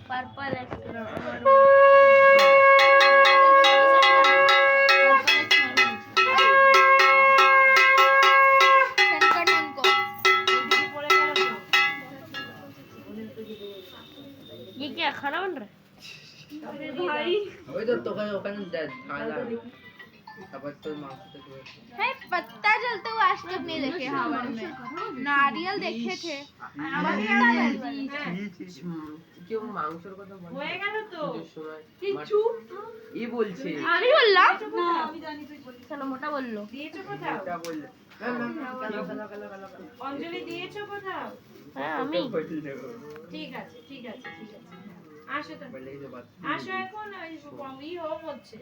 Purple ये क्या खाना बन रहा है? अरे भाई वही तो ओखाने ढाला है पत्ता जलते हुए आज तक नहीं देखे हावड़ में। नारियल देखे थे কেউ মাংসের কথা বলে হয়ে গেল তো কিছু ই বলছে আমি বললাম না আমি জানি তুই বলিস কেন মোটা বললো দিয়েছো কোথাও এটা বললে অঞ্জলি দিয়েছো কোথাও হ্যাঁ আমি ঠিক আছে ঠিক আছে ঠিক আছে আসো তো আসো এখন ওই কমই হোম হচ্ছে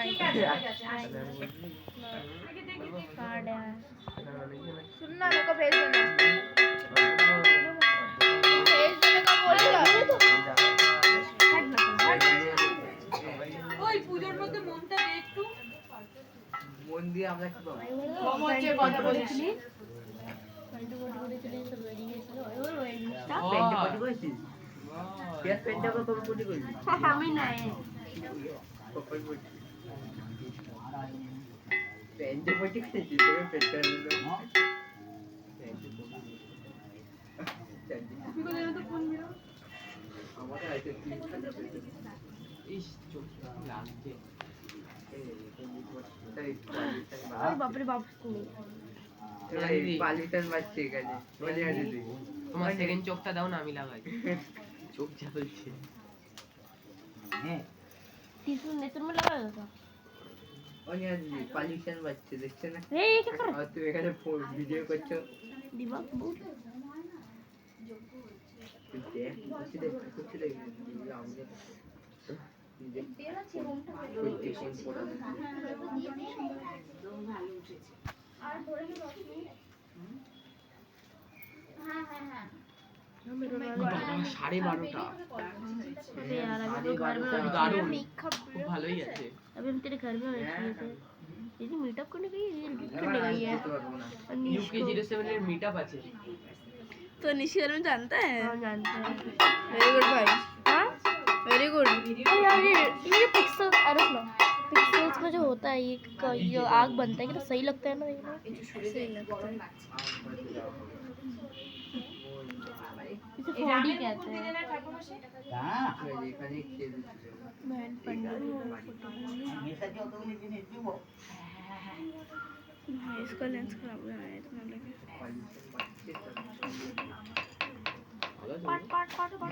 ঠিক আছে আসো দেখি দেখি कार्ड है सुनना मेरे को भेज देना भेज देने का बोलेगा ওই পূজোর মধ্যে মনটা দে একটু মন দিয়ে আমরা কি পাবো হোম হচ্ছে কথা বলছি पेंट सब रेडी গেছিল ওই ওই পেন্টে পটি কইছিস পেন্ট পেন্টে কত পটি কইছিস আমি নাই কপাল পটি পেন্টে পটি কইছিস তোর পেন্টে নিলো আমাদের আইতে ইস চোখ লাগছে बाप रे बाप পালিটার বাচ্চা এখানে বলে আছে তুই তোমার সেকেন্ড চোখটা দাও না আমি লাগাই চোখ জ্বলছে হ্যাঁ तीसरा नेत्र में लगा था ওই আছে পালিটার বাচ্চা দেখছ না ए ये क्या कर আর তুই এখানে ভিডিও করছো दिमाग बहुत দেখ কুচি দেখ আমাদের সাড়ে 12টা अबे यार अभी तो घर में दारुण খুব ভালোই আছে अभी हम तेरे घर में बैठे थे दीदी मीटअप करने गई है मीटअप करने गई है यूके 07 এর মিটআপ আছে तो निशिर में जानता है हाँ जानते हैं वेरी गुड भाई हाँ वेरी गुड यार ये पिक्सल अरे ना पिक्सल्स में जो होता है ये आग बनता है कि तो सही लगता है ना देखना सही लगता है इसे फोड़ी कहते हैं এখানে बहन पंडित इसका लेंस खराब हो रहा है इतना लगे पाट पाट पाट पाट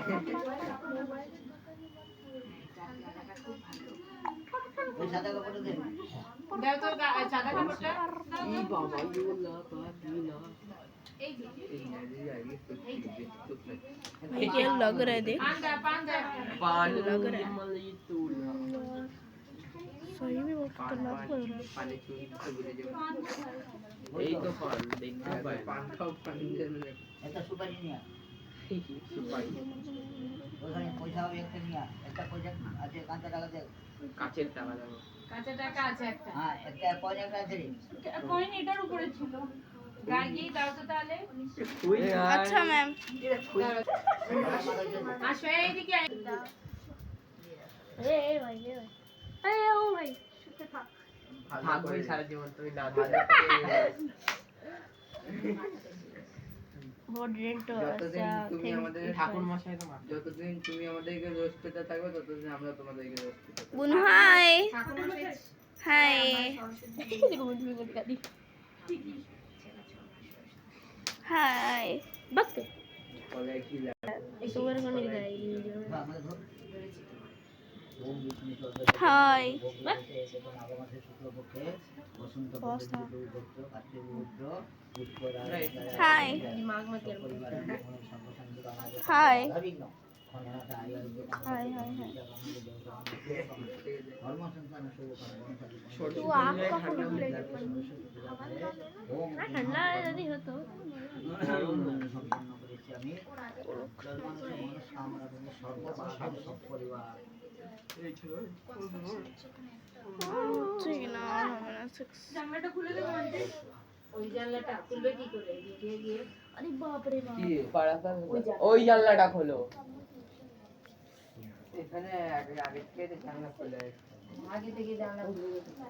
দাও তো সাদা কাপড়টা এই বাবা ইওলা পাতিলা क्या लग रहा है देख পান্ডা পান लग रहा है মালাই তুলা सही में बहुत खतरनाक लग रहा है পানি চুরি করতে বলে যাবে এই তো পান দেখতে পাই পান খাও পান দেবে একটা সুপারি নিয়া সুপারি ওখানে পয়সা হবে একটা নিয়া একটা পয়সা আছে কাঁচা টাকা দে কাচের টাকা দাও কাঁচা টাকা আছে একটা হ্যাঁ একটা পয়সা একটা আছে রে কইন এটার উপরে ছিল গাড়ি দাও তো তাহলে अच्छा मैम আসো এইদিকে ए भाई ए ओ भाई शुक्र था থাকবে সারা জীবন তুমি না দিলে बहुत डेंट যতদিন তুমি আমাদের ঠাকুর মশাই তোমার যতদিন তুমি আমাদেরকে রোস্ট করতে থাকবে ততদিন আমরা তোমাদেরকে রোস্ট করতে থাকবো बुन हाय हाय देखो मुझे भी बता दी हाय बकते বলে কি লাগে सुअर को नहीं दिखाएगी वीडियो में আমাদের ধর ওম বিষ্ণু চন্দ্র हाय আগমাসে শুক্লপক্ষে বসন্ত পক্ষে কার্তিক রুদ্র পুষ্করা हाय दिमाग में तेल हाय অভিন্ন খননাটা আয়োজিত हाय हाय हाय ধর্ম সন্তান শুভ ছোট वो आपका फोटो लेके ওম ना ठंडा यदि हो तो সম্পন্ন করেছি আমি মানুষের মনস্কামনা তুমি সর্ববাধা সব পরিবার ठीक ना हमारा 6 জানলাটা খুলে দেবো ওই জানলাটা খুলবে কি করে এদিকে গিয়ে বাপরে বাপ। কি পাড়াটা ওই জানলাটা খোলো। এখানে আগে থেকে জানলা খোলা আছে। আগে থেকে জানলা খুলে রেখেছে।